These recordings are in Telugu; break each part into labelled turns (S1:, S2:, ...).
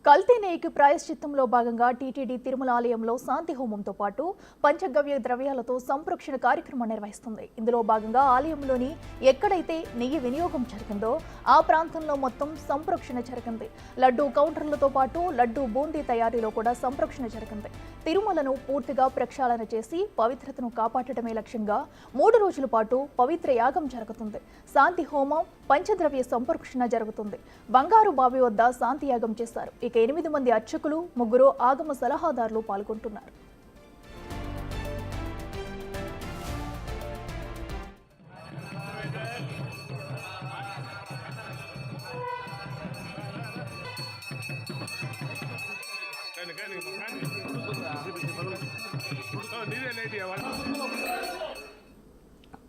S1: కల్తీ నెయ్యికి ప్రాయశ్చిత్తంలో భాగంగా టీటీడీ తిరుమల ఆలయంలో శాంతి హోమంతో పాటు పంచగవ్య ద్రవ్యాలతో సంరక్షణ కార్యక్రమం నిర్వహిస్తుంది. ఇందులో భాగంగా ఆలయంలోని ఎక్కడైతే నెయ్యి వినియోగం జరిగిందో ఆ ప్రాంతంలో మొత్తం సంరక్షణ జరిగింది. లడ్డూ కౌంటర్లతో పాటు లడ్డూ బూందీ తయారీలో కూడా సంరక్షణ జరిగింది. తిరుమలను పూర్తిగా ప్రక్షాళన చేసి పవిత్రతను కాపాడటమే లక్ష్యంగా 3 రోజుల పాటు పవిత్ర యాగం జరుగుతుంది. శాంతి హోమం, పంచద్రవ్య సంరక్షణ జరుగుతుంది. బంగారు బావి వద్ద శాంతి యాగం చేశారు. ఇక 8 మంది అర్చకులు, 3 ఆగమ సలహాదారులు పాల్గొంటున్నారు.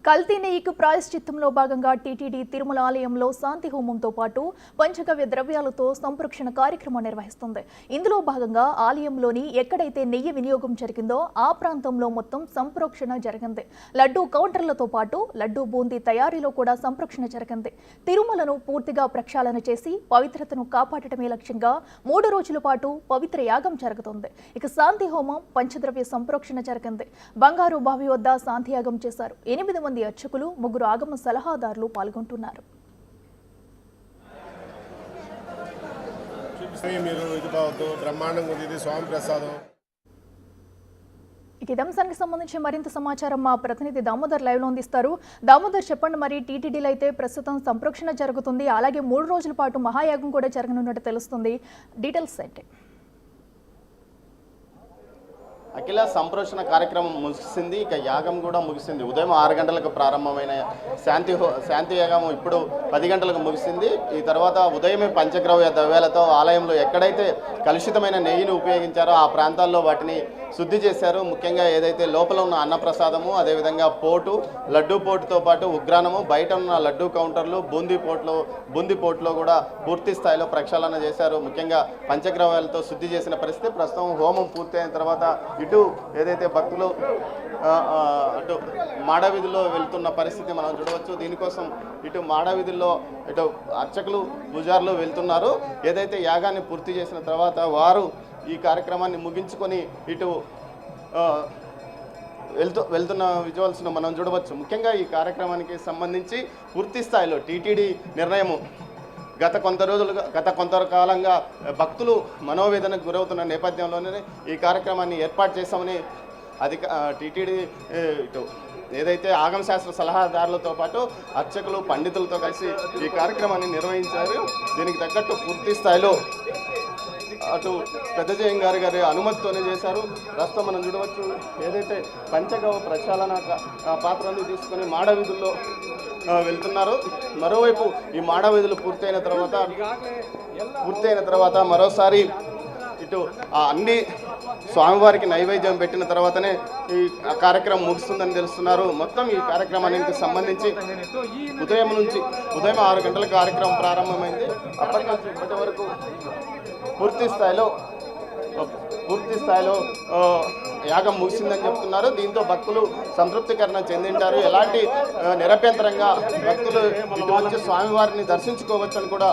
S1: కల్తీ నెయ్యికి ప్రాయశ్చిత్తంలో భాగంగా టీటీడీ తిరుమల ఆలయంలో శాంతి హోమంతో పాటు పంచగవ్య ద్రవ్యాలతో సంరక్షణ కార్యక్రమం నిర్వహిస్తుంది. ఇందులో భాగంగా ఆలయంలోని ఎక్కడైతే నెయ్యి వినియోగం జరిగిందో ఆ ప్రాంతంలో మొత్తం సంరక్షణ జరిగింది. లడ్డూ కౌంటర్లతో పాటు లడ్డూ బూందీ తయారీలో కూడా సంరక్షణ జరిగింది. తిరుమలను పూర్తిగా ప్రక్షాళన చేసి పవిత్రతను కాపాడటమే లక్ష్యంగా 3 రోజుల పాటు పవిత్ర యాగం జరుగుతుంది. ఇక శాంతి హోమం, పంచద్రవ్య సంరక్షణ జరిగింది. బంగారు బావి వద్ద శాంతి యాగం చేశారు. 8 మంది అర్చకులు, 3 ఆగమ సలహాదారులు పాల్గొంటున్నారు. ఇదే అంశానికి సంబంధించి మరింత సమాచారం మా ప్రతినిధి దామోదర్ లైవ్ లో అందిస్తారు. దామోదర్, చెప్పండి, మరి టీటీడీలో అయితే ప్రస్తుతం సంరక్షణ జరుగుతుంది, అలాగే 3 రోజుల పాటు మహాయాగం కూడా జరగనున్నట్టు తెలుస్తుంది. డీటెయిల్స్ ఏంటి?
S2: అఖిల సంప్రోషణ కార్యక్రమం ముగిసింది. ఇక యాగం కూడా ముగిసింది. ఉదయం 6 గంటలకు ప్రారంభమైన శాంతి యాగం ఇప్పుడు 10 గంటలకు ముగిసింది. ఈ తర్వాత ఉదయమే పంచద్రవ్య ద్రవ్యాలతో ఆలయంలో ఎక్కడైతే కలుషితమైన నెయ్యిని ఉపయోగించారో ఆ ప్రాంతాల్లో వాటిని శుద్ధి చేశారు. ముఖ్యంగా ఏదైతే లోపల ఉన్న అన్నప్రసాదము, అదేవిధంగా పోటు, లడ్డూ పోటుతో పాటు ఉగ్రానము, బయట ఉన్న లడ్డూ కౌంటర్లు, బూందీ పోట్లో కూడా పూర్తి స్థాయిలో ప్రక్షాళన చేశారు. ముఖ్యంగా పంచద్రవ్యాలతో శుద్ధి చేసిన పరిస్థితి. ప్రస్తుతం హోమం పూర్తయిన తర్వాత ఇటు ఏదైతే భక్తులు అటు మాడవీధుల్లో వెళ్తున్న పరిస్థితి మనం చూడవచ్చు. దీనికోసం ఇటు మాడవీధుల్లో ఇటు అర్చకులు, పూజారులు వెళ్తున్నారు. ఏదైతే యాగాన్ని పూర్తి చేసిన తర్వాత వారు ఈ కార్యక్రమాన్ని ముగించుకొని ఇటు వెళ్తున్న విజువల్స్ను మనం చూడవచ్చు. ముఖ్యంగా ఈ కార్యక్రమానికి సంబంధించి పూర్తి స్థాయిలో టీటీడీ నిర్ణయము గత కొంతకాలంగా భక్తులు మనోవేదనకు గురవుతున్న నేపథ్యంలోనే ఈ కార్యక్రమాన్ని ఏర్పాటు చేశామని టీటీడీ ఇటు ఏదైతే ఆగమశాస్త్ర సలహాదారులతో పాటు అర్చకులు, పండితులతో కలిసి ఈ కార్యక్రమాన్ని నిర్వహించారు. దీనికి తగ్గట్టు పూర్తి స్థాయిలో అటు పెద్దజయం గారి అనుమతితోనే చేశారు. ప్రస్తుతం మనం చూడవచ్చు ఏదైతే పంచగవ్య ప్రక్షాళన పాత్రను తీసుకొని మాడవీధుల్లో వెళ్తున్నారు. మరోవైపు ఈ మాడవీధులు పూర్తయిన తర్వాత మరోసారి ఇటు అన్ని స్వామివారికి నైవేద్యం పెట్టిన తర్వాతనే ఈ కార్యక్రమం ముగుస్తుందని తెలుస్తున్నారు. మొత్తం ఈ కార్యక్రమానికి సంబంధించి ఉదయం 6 గంటల కార్యక్రమం ప్రారంభమైంది. అప్పటి నుంచి ఇప్పటి వరకు పూర్తి స్థాయిలో యాగం ముగిసిందని చెప్తున్నారు. దీంతో భక్తులు సంతృప్తికరణ చెందింటారు. ఎలాంటి నిరభ్యంతరంగా భక్తులు ఇటు వచ్చి స్వామివారిని దర్శించుకోవచ్చని కూడా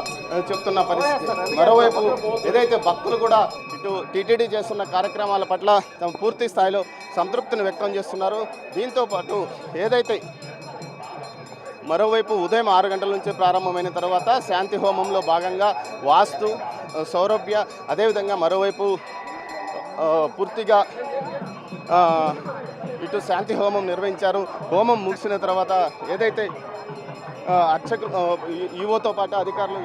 S2: చెప్తున్న పరిస్థితి. మరోవైపు ఏదైతే భక్తులు కూడా ఇటు టీటీడీ చేస్తున్న కార్యక్రమాల పట్ల తమ పూర్తి స్థాయిలో సంతృప్తిని వ్యక్తం చేస్తున్నారు. దీంతో పాటు ఏదైతే మరోవైపు ఉదయం 6 గంటల నుంచి ప్రారంభమైన తర్వాత శాంతి హోమంలో భాగంగా వాస్తు, సౌరభ్య, అదేవిధంగా మరోవైపు పూర్తిగా ఇటు శాంతి హోమం నిర్వహించారు. హోమం ముగిసిన తర్వాత ఏదైతే అర్చకులు, ఈవోతో పాటు అధికారులు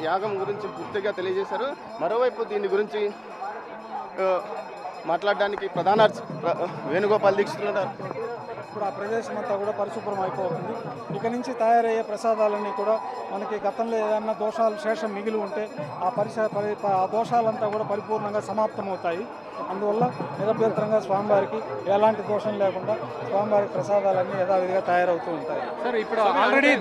S2: యాగం గురించి పూర్తిగా తెలియజేశారు. మరోవైపు దీని గురించి మాట్లాడడానికి ప్రధాన వేణుగోపాల్ దీక్షితులు ఉన్నారు.
S3: ఇప్పుడు ఆ ప్రదేశం అంతా కూడా పరిశుభ్రం అయిపోతుంది. ఇక నుంచి తయారయ్యే ప్రసాదాలన్నీ కూడా మనకి గతంలో ఏదైనా దోషాలు శేషం మిగిలి ఉంటే ఆ దోషాలంతా కూడా పరిపూర్ణంగా సమాప్తమవుతాయి. అందువల్ల నిరభ్యంతరంగా స్వామివారికి ఎలాంటి దోషం లేకుండా స్వామివారి ప్రసాదాలన్నీ యథావిధిగా తయారవుతూ ఉంటాయి.
S4: సార్, ఇప్పుడు ఆల్రెడీ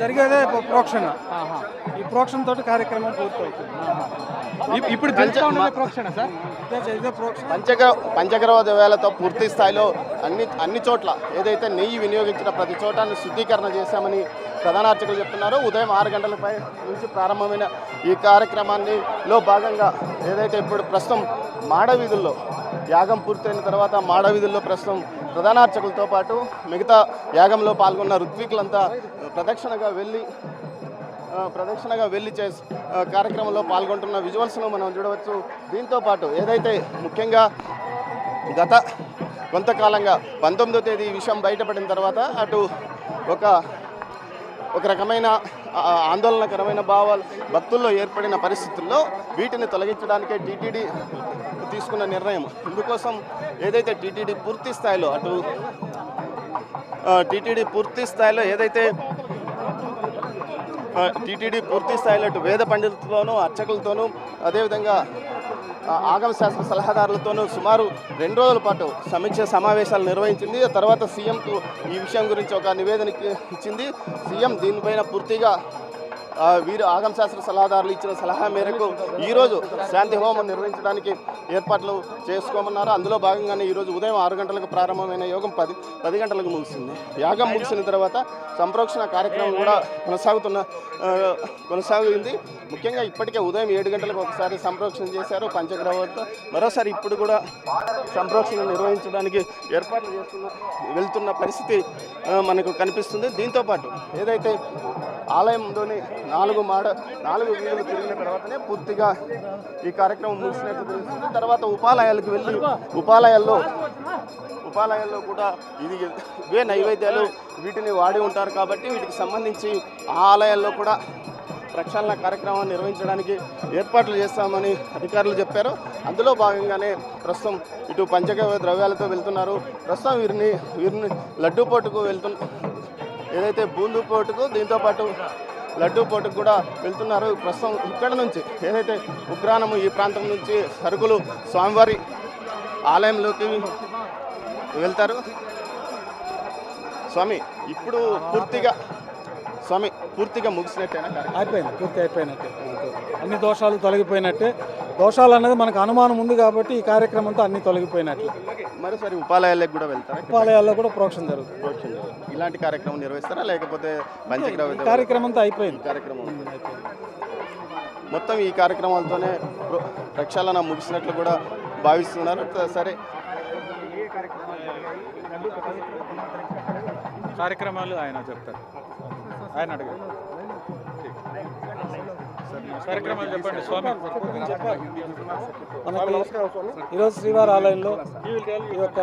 S3: జరిగేదే ప్రోక్షణ. ఈ ప్రోక్షణ తోటి కార్యక్రమం పూర్తవుతుంది.
S4: ఇప్పుడు ప్రోక్షణ సార్,
S3: ఇదే ప్రోక్షణ.
S2: పంచగవ్య ద్రవ్యాలతో పూర్తి స్థాయిలో అన్ని చోట్ల ఏదైతే నెయ్యి వినియోగించిన ప్రతి చోటాన్ని శుద్ధీకరణ చేశామని ప్రధాన అర్చకులు చెప్తున్నారు. ఉదయం 6 గంటలపై నుంచి ప్రారంభమైన ఈ కార్యక్రమాల్లో భాగంగా ఏదైతే ఇప్పుడు ప్రస్తుతం మాడవీధుల్లో యాగం పూర్తయిన తర్వాత మాడవీధుల్లో ప్రస్తుతం ప్రధాన అర్చకులతో పాటు మిగతా యాగంలో పాల్గొన్న ఋత్వికులంతా ప్రదక్షిణగా వెళ్ళి కార్యక్రమంలో పాల్గొంటున్న విజువల్స్ను మనం చూడవచ్చు. దీంతో పాటు ఏదైతే ముఖ్యంగా గత కొంతకాలంగా 19వ తేదీ ఈ విషయం బయటపడిన తర్వాత అటు ఒక రకమైన ఆందోళనకరమైన భావాలు భక్తుల్లో ఏర్పడిన పరిస్థితుల్లో వీటిని తొలగించడానికే టీటీడీ తీసుకున్న నిర్ణయం. ఇందుకోసం ఏదైతే టీటీడీ పూర్తి స్థాయిలో అటు వేద పండితులతోనూ అర్చకులతోనూ అదేవిధంగా ఆగమ శాస్త్ర సలహాదారులతోనూ సుమారు 2 రోజుల పాటు సమీక్ష సమావేశాలు నిర్వహించింది. ఆ తర్వాత సీఎంకు ఈ విషయం గురించి ఒక నివేదన ఇచ్చింది. సీఎం దీనిపైన పూర్తిగా వీరు ఆగమ శాస్త్ర సలహాదారులు ఇచ్చిన సలహా మేరకు ఈరోజు శాంతి హోమం నిర్వహించడానికి ఏర్పాట్లు చేసుకోమన్నారు. అందులో భాగంగానే ఈరోజు ఉదయం 6 గంటలకు ప్రారంభమైన యోగం 10 గంటలకు ముగిసింది. యాగం ముగిసిన తర్వాత సంప్రోక్షణ కార్యక్రమం కూడా కొనసాగింది. ముఖ్యంగా ఇప్పటికే ఉదయం 7 గంటలకు ఒకసారి సంప్రోక్షణ చేశారు పంచగ్రహాలతో. మరోసారి ఇప్పుడు కూడా సంప్రోక్షణ నిర్వహించడానికి ఏర్పాట్లు వెళ్తున్న పరిస్థితి మనకు కనిపిస్తుంది. దీంతోపాటు ఏదైతే ఆలయంలోని 4 వీధులు తిరిగిన తర్వాతనే పూర్తిగా ఈ కార్యక్రమం ముగిసినట్టు తెలుస్తుంది. తర్వాత ఉపాలయాలకు వెళ్ళి ఉపాలయాల్లో కూడా ఇవే నైవేద్యాలు వీటిని వాడి ఉంటారు కాబట్టి వీటికి సంబంధించి ఆ ఆలయాల్లో కూడా ప్రక్షాళన కార్యక్రమం నిర్వహించడానికి ఏర్పాట్లు చేస్తామని అధికారులు చెప్పారు. అందులో భాగంగానే ప్రస్తుతం ఇటు పంచగవ్య ద్రవ్యాలతో వెళ్తున్నారు. ప్రస్తుతం వీరిని లడ్డూ పోటుకు ఏదైతే బూందు పోటుకు దీంతోపాటు లడ్డూ పోటుకు కూడా వెళ్తున్నారు. ప్రస్తుతం ఇక్కడ నుంచి ఏదైతే ఉగ్రాణము ఈ ప్రాంతం నుంచి సరుకులు స్వామివారి ఆలయంలోకి వెళ్తారు. స్వామి ఇప్పుడు పూర్తిగా ముగిసినట్టేనా?
S3: పూర్తి అయిపోయినట్టే. అన్ని దోషాలు తొలగిపోయినట్టే. దోషాలు అన్నది మనకు అనుమానం ఉంది కాబట్టి ఈ కార్యక్రమంతో అన్ని తొలగిపోయినట్లే.
S2: మరోసారి ఉపాలయాలకు కూడా వెళ్తారా?
S3: ఉపాలయాల్లో కూడా ప్రోక్షణ జరుగుతుంది.
S2: ఇలాంటి కార్యక్రమం నిర్వహిస్తారా లేకపోతే పంచగ్రహ
S3: కార్యక్రమంతో అయిపోయింది.
S2: మొత్తం ఈ కార్యక్రమాలతోనే ప్రక్షాళన ముగిసినట్లు కూడా భావిస్తున్నారు. సరే,
S4: కార్యక్రమాలు ఆయన చెప్తారు. ఆయన అడగారు. కార్యక్రమాలు చెప్పండి స్వామి.
S3: మనకి ఈరోజు శ్రీవారి ఆలయంలో ఈ యొక్క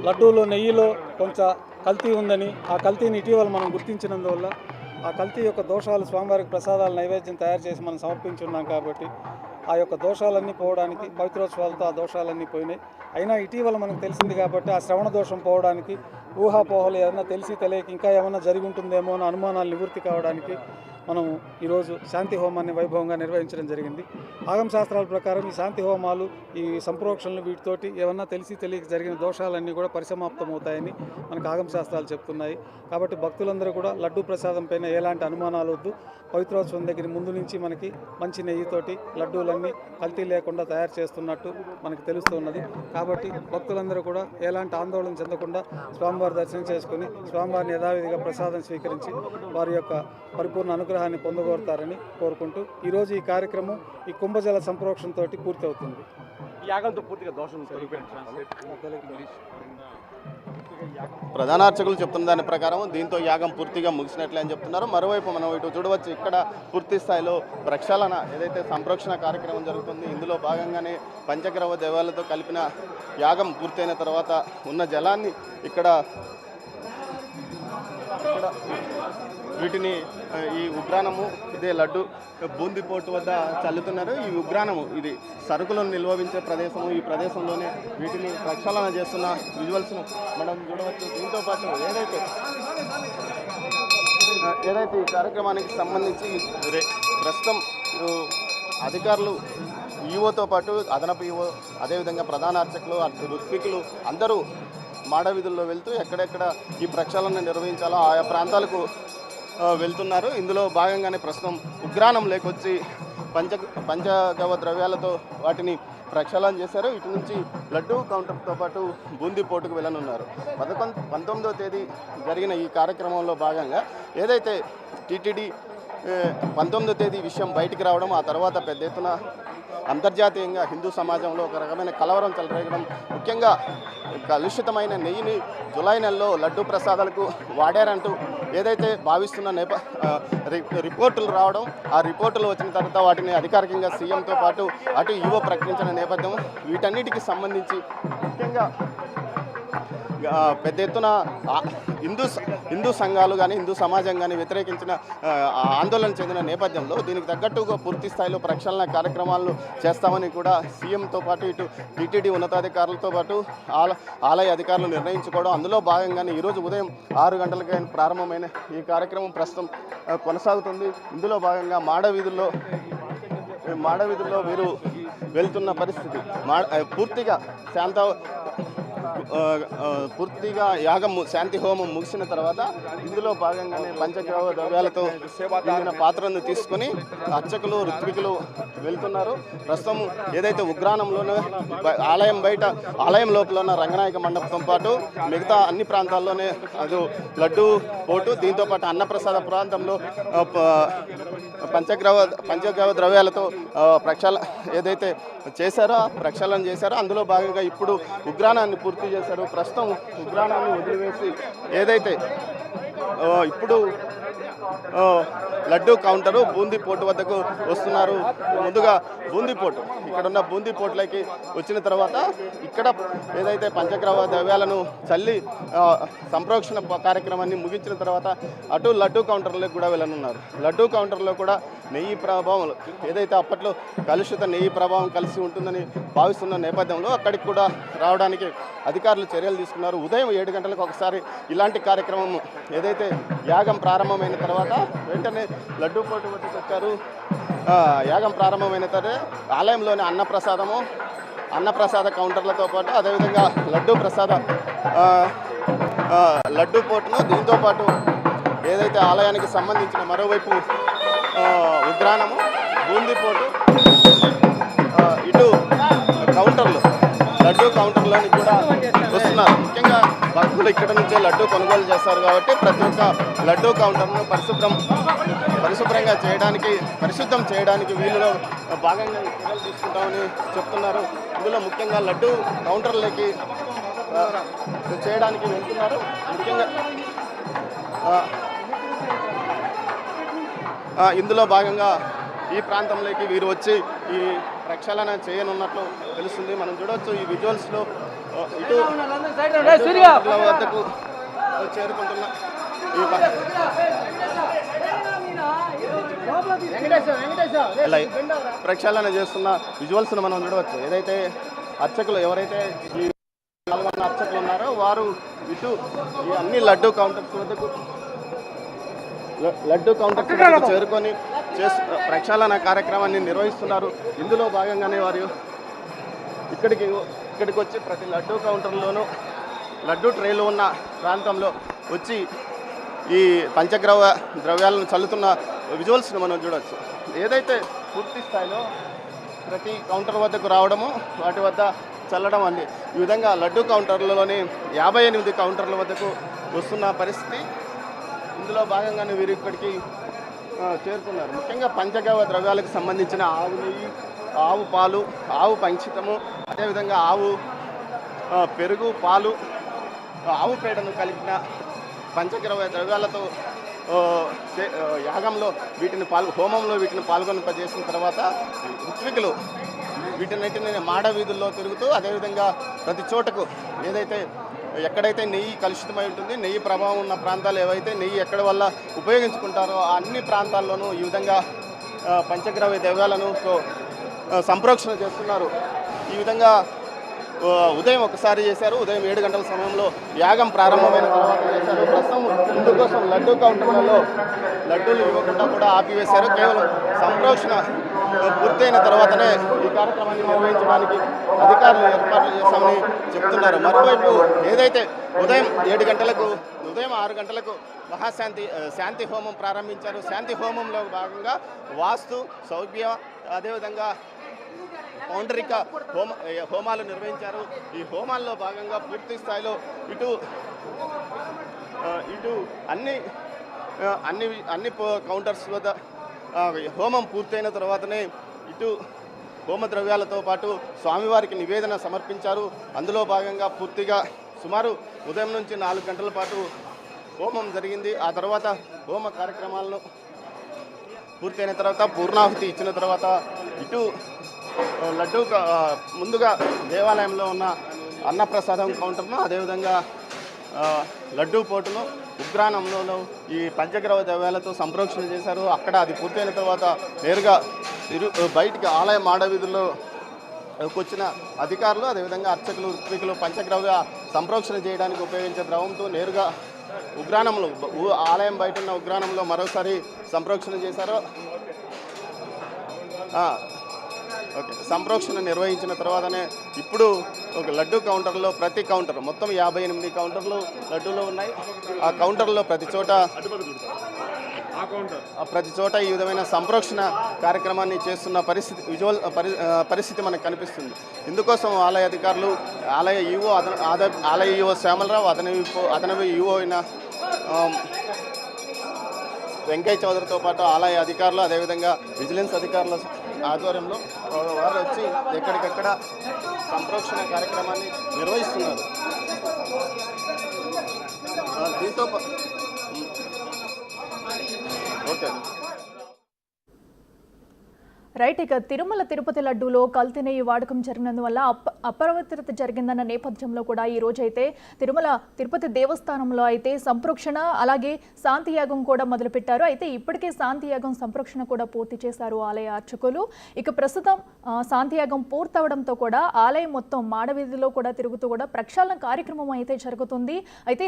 S3: లడ్డూలో నెయ్యిలో కొంచెం కల్తీ ఉందని, ఆ కల్తీని ఇటీవల మనం గుర్తించినందువల్ల ఆ కల్తీ యొక్క దోషాలు స్వామివారికి ప్రసాదాల నైవేద్యం తయారు చేసి మనం సమర్పించున్నాం కాబట్టి ఆ యొక్క దోషాలన్నీ పోవడానికి పవిత్రోత్సవాలతో ఆ దోషాలన్నీ పోయినాయి. అయినా ఇటీవల మనకు తెలిసింది కాబట్టి ఆ శ్రవణ దోషం పోవడానికి, ఊహాపోహలు ఏదైనా తెలియక ఇంకా ఏమైనా జరిగి ఉంటుందేమో అన్న అనుమానాలు నివృత్తి కావడానికి మనం ఈరోజు శాంతి హోమాన్ని వైభవంగా నిర్వహించడం జరిగింది. ఆగమ శాస్త్రాల ప్రకారం ఈ శాంతి హోమాలు, ఈ సంప్రోక్షణలు వీటితోటి ఏమన్నా తెలియక జరిగిన దోషాలన్నీ కూడా పరిసమాప్తమవుతాయని మనకు ఆగమ శాస్త్రాలు చెప్తున్నాయి. కాబట్టి భక్తులందరూ కూడా లడ్డూ ప్రసాదం పైన ఎలాంటి అనుమానాలు వద్దు. పవిత్రోత్సవం దగ్గర ముందు నుంచి మనకి మంచి నెయ్యితోటి లడ్డూలన్నీ కల్తీ లేకుండా తయారు చేస్తున్నట్టు మనకు తెలుస్తున్నది. కాబట్టి భక్తులందరూ కూడా ఎలాంటి ఆందోళన చెందకుండా స్వామివారి దర్శనం చేసుకుని స్వామివారిని యథావిధిగా ప్రసాదం స్వీకరించి వారి యొక్క పరిపూర్ణ అనుగ్రహాన్ని పొందగోరుతారని కోరుకుంటూ ఈరోజు ఈ కార్యక్రమం ఈ కుంభజల సంప్రోక్షణతో పూర్తి అవుతుంది.
S2: యాగంతో పూర్తిగా దోషం ప్రధాన అర్చకులు చెప్తున్న దాని ప్రకారం దీంతో యాగం పూర్తిగా ముగిసినట్లే అని చెప్తున్నారు. మరోవైపు మనం ఇటు చూడవచ్చు, ఇక్కడ పూర్తి స్థాయిలో ప్రక్షాళన ఏదైతే సంప్రోక్షణ కార్యక్రమం జరుగుతుంది, ఇందులో భాగంగానే పంచగ్రహ దేవాలతో కలిపిన యాగం పూర్తయిన తర్వాత ఉన్న జలాన్ని ఇక్కడ వీటిని ఈ ఉగ్రాణము ఇదే లడ్డు బూందీపోటు వద్ద చల్లుతున్నారు. ఈ ఉగ్రాణము ఇది సరుకులను నిల్వవించే ప్రదేశము. ఈ ప్రదేశంలోనే వీటిని ప్రక్షాళన చేస్తున్న విజువల్స్ను మనం చూడవచ్చు. దీంతో పాటు ఏదైతే ఈ కార్యక్రమానికి సంబంధించి ప్రస్తుతం అధికారులు ఈవోతో పాటు అదనపు ఈవో అదేవిధంగా ప్రధాన అర్చకులు ఋత్వికులు అందరూ మాడవీధుల్లో వెళ్తూ ఎక్కడెక్కడ ఈ ప్రక్షాళన నిర్వహించాలో ఆయా ప్రాంతాలకు వెళ్తున్నారు. ఇందులో భాగంగానే ప్రస్తుతం ఉగ్రాణం లేకొచ్చి పంచగవ్య ద్రవ్యాలతో వాటిని ప్రక్షాళన చేశారు. ఇటు నుంచి లడ్డూ కౌంటర్తో పాటు బూందీ పోటుకు వెళ్ళనున్నారు. 19వ తేదీ జరిగిన ఈ కార్యక్రమంలో భాగంగా ఏదైతే టీటీడీ 19వ తేదీ విషయం బయటికి రావడం, ఆ తర్వాత పెద్ద ఎత్తున అంతర్జాతీయంగా హిందూ సమాజంలో ఒక రకమైన కలవరం చెలరేగడం, ముఖ్యంగా కలుషితమైన నెయ్యిని జులై నెలలో లడ్డూ ప్రసాదాలకు వాడారంటూ ఏదైతే భావిస్తున్న రిపోర్టులు రావడం, ఆ రిపోర్టులు వచ్చిన తర్వాత వాటిని అధికారికంగా సీఎంతో పాటు అటు ఈవో ప్రకటించిన నేపథ్యం, వీటన్నిటికీ సంబంధించి ముఖ్యంగా పెద్ద ఎత్తున హిందూ సంఘాలు కానీ హిందూ సమాజం కానీ వ్యతిరేకించిన ఆందోళన చెందిన నేపథ్యంలో దీనికి తగ్గట్టుగా పూర్తి స్థాయిలో ప్రక్షాళన కార్యక్రమాలను చేస్తామని కూడా సీఎంతో పాటు ఇటు టీటీడీ ఉన్నతాధికారులతో పాటు ఆలయ అధికారులు నిర్ణయించుకోవడం, అందులో భాగంగానే ఈరోజు ఉదయం 6 గంటలకి ప్రారంభమైన ఈ కార్యక్రమం ప్రస్తుతం కొనసాగుతుంది. ఇందులో భాగంగా మాడవీధుల్లో వీరు వెళ్తున్న పరిస్థితి. పూర్తిగా యాగం శాంతి హోమం ముగిసిన తర్వాత ఇందులో భాగంగానే పంచగవ్య ద్రవ్యాలతో నిండిన పాత్రను తీసుకొని అర్చకులు ఋత్వికులు వెళ్తున్నారు. ప్రస్తుతం ఏదైతే ఉగ్రానంలోనే ఆలయం లోపల ఉన్న రంగనాయక మండపంతో పాటు మిగతా అన్ని ప్రాంతాల్లోనే అది లడ్డూ పోటు, దీంతోపాటు అన్నప్రసాద ప్రాంతంలో పంచగవ్య ద్రవ్యాలతో ఏదైతే ప్రక్షాళన చేశారో అందులో భాగంగా ఇప్పుడు ఉగ్రానాన్ని పూర్తి చేశారు. ప్రస్తుతం ఉగ్రానాన్ని వదిలివేసి ఏదైతే ఇప్పుడు లడ్డూ కౌంటరు బూందీ పోటు వద్దకు వస్తున్నారు. ముందుగా బూందీ పోటు, ఇక్కడున్న బూందీ పోటులకి వచ్చిన తర్వాత ఇక్కడ ఏదైతే పంచగవ్య ద్రవ్యాలను చల్లి సంప్రోక్షణ కార్యక్రమాన్ని ముగించిన తర్వాత అటు లడ్డూ కౌంటర్లోకి కూడా వెళ్ళనున్నారు. లడ్డూ కౌంటర్లో కూడా నెయ్యి ప్రభావం, ఏదైతే అప్పట్లో కలుషిత నెయ్యి ప్రభావం కలిసి ఉంటుందని భావిస్తున్న నేపథ్యంలో అక్కడికి కూడా రావడానికి అధికారులు చర్యలు తీసుకున్నారు. ఉదయం 7 గంటలకు ఒకసారి ఇలాంటి కార్యక్రమం ఏదైతే యాగం ప్రారంభమైన తర్వాత వెంటనే లడ్డూ పోటు వద్దకు వచ్చారు. యాగం ప్రారంభమైన తర్వాత ఆలయంలోని అన్నప్రసాద కౌంటర్లతో పాటు అదేవిధంగా లడ్డూ పోటును, దీంతోపాటు ఏదైతే ఆలయానికి సంబంధించిన మరోవైపు ఉగ్రానము, బూందీ పోటు, ఇటు కౌంటర్లు లడ్డూ కౌంటర్లోని కూడా వస్తున్నారు. ముఖ్యంగా భక్తులు ఇక్కడ నుంచే లడ్డూ కొనుగోలు చేస్తారు కాబట్టి ప్రతి ఒక్క లడ్డూ కౌంటర్ను పరిశుద్ధం చేయడానికి వీళ్ళలో భాగంగా చర్యలు తీసుకుంటామని చెప్తున్నారు. ఇందులో ముఖ్యంగా లడ్డూ కౌంటర్లకి చేయడానికి వెళ్తున్నారు. ముఖ్యంగా ఇందులో భాగంగా ఈ ప్రాంతంలోకి వీరు వచ్చి ఈ ప్రక్షాళన చేయనున్నట్లు తెలుస్తుంది. మనం చూడవచ్చు ఈ విజువల్స్లో ఇటు వద్దకు చేరుకుంటున్న ప్రక్షాళన చేస్తున్న విజువల్స్ను మనం చూడవచ్చు. ఏదైతే అర్చకులు ఎవరైతే ఈ అర్చకులు ఉన్నారో వారు ఇటు ఈ అన్ని లడ్డూ కౌంటర్స్ వద్దకు చేరుకొని ప్రక్షాళన కార్యక్రమాన్ని నిర్వహిస్తున్నారు. ఇందులో భాగంగానే వారు ఇక్కడికి వచ్చి ప్రతి లడ్డూ కౌంటర్లోనూ లడ్డూ ట్రేలో ఉన్న ప్రాంతంలో వచ్చి ఈ పంచగవ్య ద్రవ్యాలను చల్లుతున్న విజువల్స్ను మనం చూడవచ్చు. ఏదైతే పూర్తి స్థాయిలో ప్రతి కౌంటర్ వద్దకు రావడము, వాటి వద్ద చల్లడం అండి. ఈ విధంగా లడ్డూ కౌంటర్లలోని 58 కౌంటర్ల వద్దకు వస్తున్న పరిస్థితి. ఇందులో భాగంగానే వీరు ఇక్కడికి చేరుతున్నారు. ముఖ్యంగా పంచగవ్య ద్రవ్యాలకు సంబంధించిన ఆవు నెయ్యి, ఆవు పాలు, ఆవు పంచితము, అదేవిధంగా ఆవు పెరుగు, పాలు, ఆవు పేడను కలిపిన పంచగవ్య ద్రవ్యాలతో యాగంలో హోమంలో వీటిని పాల్గొనింపజేసిన తర్వాత ఋత్వికులు వీటినన్నిటిని మాడవీధుల్లో తిరుగుతూ అదేవిధంగా ప్రతి చోటకు ఎక్కడైతే నెయ్యి కలుషితమై ఉంటుంది, నెయ్యి ప్రభావం ఉన్న ప్రాంతాలు ఏవైతే నెయ్యి ఎక్కడ వల్ల ఉపయోగించుకుంటారో ఆ అన్ని ప్రాంతాల్లోనూ ఈ విధంగా పంచగవ్య ద్రవ్యాలను సంప్రోక్షణ చేస్తున్నారు. ఈ విధంగా ఉదయం ఒకసారి చేశారు. ఉదయం 7 గంటల సమయంలో యాగం ప్రారంభమైన తర్వాత చేశారు. ప్రస్తుతం ఇందుకోసం లడ్డూ కౌంటర్లలో లడ్డూలు ఇవ్వకుండా కూడా ఆపివేశారు. కేవలం సంప్రోక్షణ పూర్తయిన తర్వాతనే ఈ కార్యక్రమాన్ని నిర్వహించడానికి అధికారులు ఏర్పాట్లు చేశామని చెప్తున్నారు. మరోవైపు ఏదైతే ఉదయం 7 గంటలకు ఉదయం 6 గంటలకు శాంతి హోమం ప్రారంభించారు. శాంతి హోమంలో భాగంగా వాస్తు సౌభ్య అదేవిధంగా పౌండరిక హోమాలు నిర్వహించారు. ఈ హోమాల్లో భాగంగా పూర్తి స్థాయిలో ఇటు అన్ని కౌంటర్స్ వద్ద హోమం పూర్తయిన తర్వాతనే ఇటు హోమ ద్రవ్యాలతో పాటు స్వామివారికి నివేదన సమర్పించారు. అందులో భాగంగా పూర్తిగా సుమారు ఉదయం నుంచి 4 గంటల పాటు హోమం జరిగింది. ఆ తర్వాత హోమ కార్యక్రమాలను పూర్తయిన తర్వాత పూర్ణాహుతి ఇచ్చిన తర్వాత ఇటు లడ్డూ ముందుగా దేవాలయంలో ఉన్న అన్నప్రసాదం కౌంటర్ను అదేవిధంగా లడ్డూ పోటును ఉగ్రానంలో ఈ పంచగ్రహ ద్రవ్యాలతో సంప్రోక్షణ చేశారు. అక్కడ అది పూర్తయిన తర్వాత నేరుగా బయటికి ఆలయ మాడవీధుల్లో వచ్చిన అధికారులు అదేవిధంగా అర్చకులు ఋత్వికులు పంచగ్రవ్య సంప్రోక్షణ చేయడానికి ఉపయోగించే ద్రవంతో నేరుగా ఉగ్రానంలో ఆలయం బయట ఉన్న ఉగ్రానంలో మరోసారి సంప్రోక్షణ చేశారు. ఓకే, సంప్రోక్షణ నిర్వహించిన తర్వాతనే ఇప్పుడు ఒక లడ్డూ కౌంటర్లో ప్రతి కౌంటర్ మొత్తం 58 కౌంటర్లు లడ్డూలో ఉన్నాయి. ఆ కౌంటర్లో ప్రతి చోట ఈ విధమైన సంప్రోక్షణ కార్యక్రమాన్ని చేస్తున్న పరిస్థితి మనకు కనిపిస్తుంది. ఇందుకోసం ఆలయ అధికారులు ఆలయ ఈవో శ్యామలరావు అదనపు ఈవో అయిన వెంకయ్య చౌదరితో పాటు ఆలయ అధికారులు అదేవిధంగా విజిలెన్స్ అధికారుల ఆధ్వర్యంలో వారు వచ్చి ఎక్కడికక్కడ సంప్రోక్షణ కార్యక్రమాన్ని నిర్వహిస్తున్నారు. దీంతో ఓకే
S1: రైట్. ఇక తిరుమల తిరుపతి లడ్డూలో కల్తీ నెయ్యి వాడకం జరిగినందువల్ల అపవిత్రత జరిగిందన్న నేపథ్యంలో కూడా ఈ రోజైతే తిరుమల తిరుపతి దేవస్థానంలో అయితే సంప్రోక్షణ అలాగే శాంతియాగం కూడా మొదలుపెట్టారు. అయితే ఇప్పటికే శాంతియాగం సంప్రోక్షణ కూడా పూర్తి చేశారు ఆలయ అర్చకులు. ఇక ప్రస్తుతం శాంతియాగం పూర్తవడంతో కూడా ఆలయం మొత్తం మాడవీధిలో కూడా తిరుగుతూ కూడా ప్రక్షాళన కార్యక్రమం అయితే జరుగుతుంది. అయితే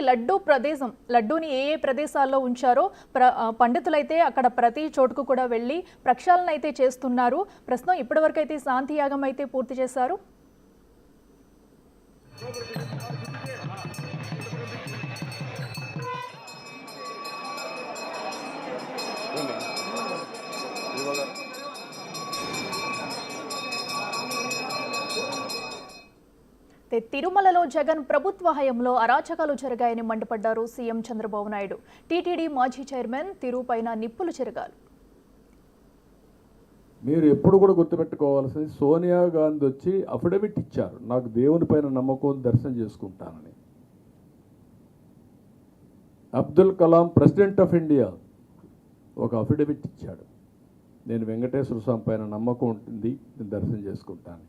S1: లడ్డూని ఏ ప్రదేశాల్లో ఉంచారో పండితులైతే అక్కడ ప్రతి చోటుకు కూడా వెళ్ళి ప్రక్షాళన అయితే చేస్తున్నారు. ప్రస్తుతం ఇప్పటివరకు అయితే శాంతియాగం అయితే పూర్తి చేశారు. తిరుమలలో జగన్ ప్రభుత్వ హయాంలో అరాచకాలు జరిగాయని మండిపడ్డారు సీఎం చంద్రబాబు నాయుడు. టీటీడీ మాజీ చైర్మన్ తిరుపైన నిప్పులు చెరగాలి.
S5: మీరు ఎప్పుడు కూడా గుర్తుపెట్టుకోవాల్సింది, సోనియా గాంధీ వచ్చి అఫిడవిట్ ఇచ్చారు, నాకు దేవుని పైన నమ్మకం, దర్శనం చేసుకుంటానని. Abdul Kalam president of India ఒక అఫిడవిట్ ఇచ్చాడు, నేను వెంకటేశ్వర స్వామి పైన నమ్మకం ఉంటుంది, నేను దర్శనం చేసుకుంటాను.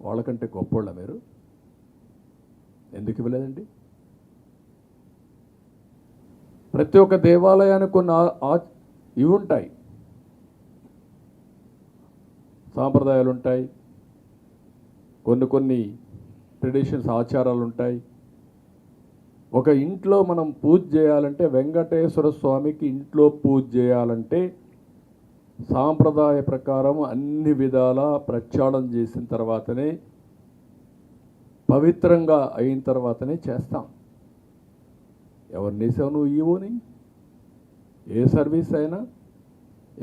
S5: వాళ్ళకంటే గొప్పోళ్ళ మీరు? ఎందుకు ఇవ్వలేదండి? ప్రతి ఒక్క దేవాలయానికి కొన్ని ఇవి ఉంటాయి, సాంప్రదాయాలు ఉంటాయి, కొన్ని ట్రెడిషన్స్ ఆచారాలు ఉంటాయి. ఒక ఇంట్లో మనం పూజ చేయాలంటే, వెంకటేశ్వర స్వామికి ఇంట్లో పూజ చేయాలంటే సాంప్రదాయ ప్రకారం అన్ని విధాల ప్రక్షాళన చేసిన తర్వాతనే, పవిత్రంగా అయిన తర్వాతనే చేస్తాం. ఎవరినేసావు నువ్వు ఈవోని? ఏ సర్వీస్ అయినా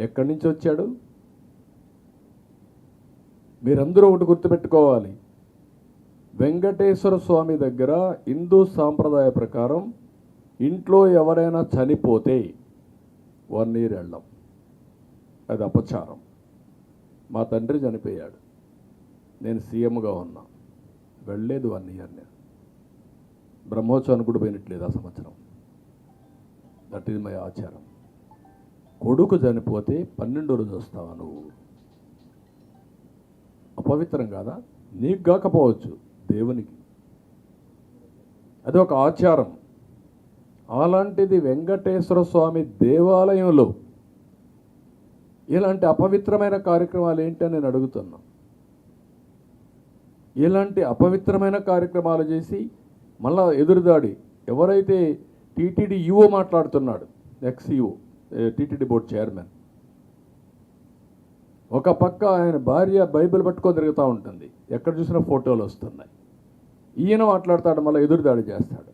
S5: ఎక్కడి నుంచి వచ్చాడు? మీరందరూ ఒకటి గుర్తుపెట్టుకోవాలి, వెంకటేశ్వర స్వామి దగ్గర హిందూ సాంప్రదాయ ప్రకారం ఇంట్లో ఎవరైనా చనిపోతే 1 year వెళ్ళం, అది అపచారం. మా తండ్రి చనిపోయాడు, నేను సీఎంగా ఉన్నా, వెళ్ళలేదు 1 year. నేను బ్రహ్మోత్సవానికి కూడా పోయినట్లేదు ఆ సంవత్సరం. దట్ ఈజ్ మై ఆచారం. కొడుకు చనిపోతే 12వ రోజు వస్తావా నువ్వు? అపవిత్రం కాదా? నీకు కాకపోవచ్చు, దేవునికి. అది ఒక ఆచారం. అలాంటిది వెంకటేశ్వర స్వామి దేవాలయంలో ఇలాంటి అపవిత్రమైన కార్యక్రమాలు ఏంటని నేను అడుగుతున్నా. ఇలాంటి అపవిత్రమైన కార్యక్రమాలు చేసి మళ్ళా ఎదురుదాడి. ఎవరైతే టీటీడీ ఈవో మాట్లాడుతున్నాడు, X EO, TTD board chairman, ఒక పక్క ఆయన భార్య బైబిల్ పట్టుకొని తిరుగుతూ ఉంటుంది, ఎక్కడ చూసినా ఫోటోలు వస్తున్నాయి. ఈయన మాట్లాడతాడు, మళ్ళీ ఎదురుదాడి చేస్తాడు.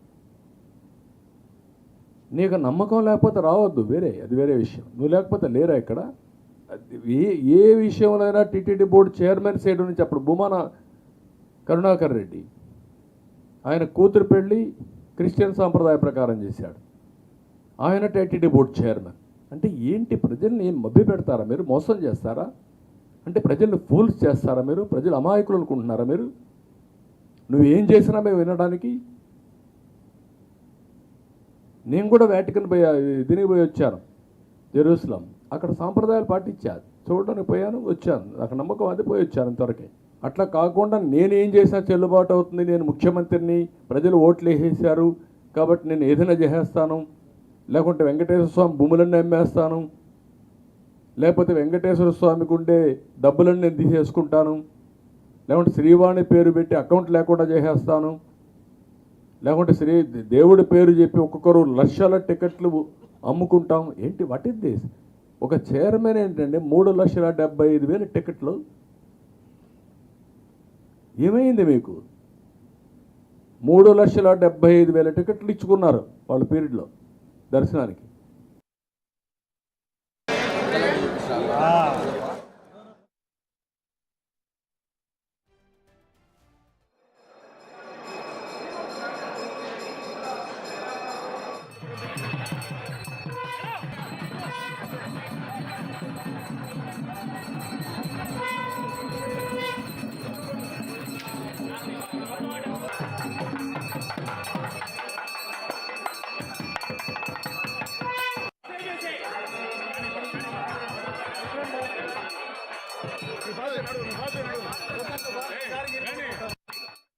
S5: నీకు నమ్మకం లేకపోతే రావద్దు, అది వేరే విషయం. నువ్వు లేకపోతే లేరా ఇక్కడ. ఏ విషయంలో టీటీడీ బోర్డు చైర్మన్ సైడ్ నుంచి అప్పుడు భూమాన కరుణాకర్ రెడ్డి ఆయన కూతురు పెళ్ళి క్రిస్టియన్ సాంప్రదాయ ప్రకారం చేశాడు. ఆయన టీటీడీ బోర్డు చైర్మన్. అంటే ఏంటి, ప్రజల్ని మభ్య పెడతారా మీరు, మోసం చేస్తారా? అంటే ప్రజల్ని ఫూల్స్ చేస్తారా మీరు? ప్రజలు అమాయకులు అనుకుంటున్నారా మీరు? నువ్వేం చేసినా మేము వినడానికి. నేను కూడా వాటికన్ దీనికి పోయి వచ్చాను, జెరూసలం. అక్కడ సాంప్రదాయాలు పాటించాను, చూడడానికి పోయాను, వచ్చాను. నాకు నమ్మకం అది, పోయి వచ్చాను అంతవరకే. అట్లా కాకుండా నేనేం చేసినా చెల్లుబాటు అవుతుంది, నేను ముఖ్యమంత్రిని, ప్రజలు ఓట్లు వేసేసారు కాబట్టి నేను ఏదైనా చేసేస్తాను, లేకుంటే వెంకటేశ్వర స్వామి భూములన్నీ అమ్మేస్తాను, లేకపోతే వెంకటేశ్వర స్వామికి ఉండే డబ్బులన్నీ నేను తీసేసుకుంటాను, లేకుంటే శ్రీవాణి పేరు పెట్టి అకౌంట్ లేకుండా చేసేస్తాను, లేకుంటే దేవుడి పేరు చెప్పి ఒక్కొక్కరు లక్షల టికెట్లు అమ్ముకుంటాం. ఏంటి, వాట్ ఇస్ దిస్? ఒక చైర్మన్ ఏంటంటే 3,75,000 టికెట్లు. ఏమైంది మీకు? 3,75,000 టికెట్లు ఇచ్చుకున్నారు వాళ్ళ పీరియడ్లో దర్శనానికి.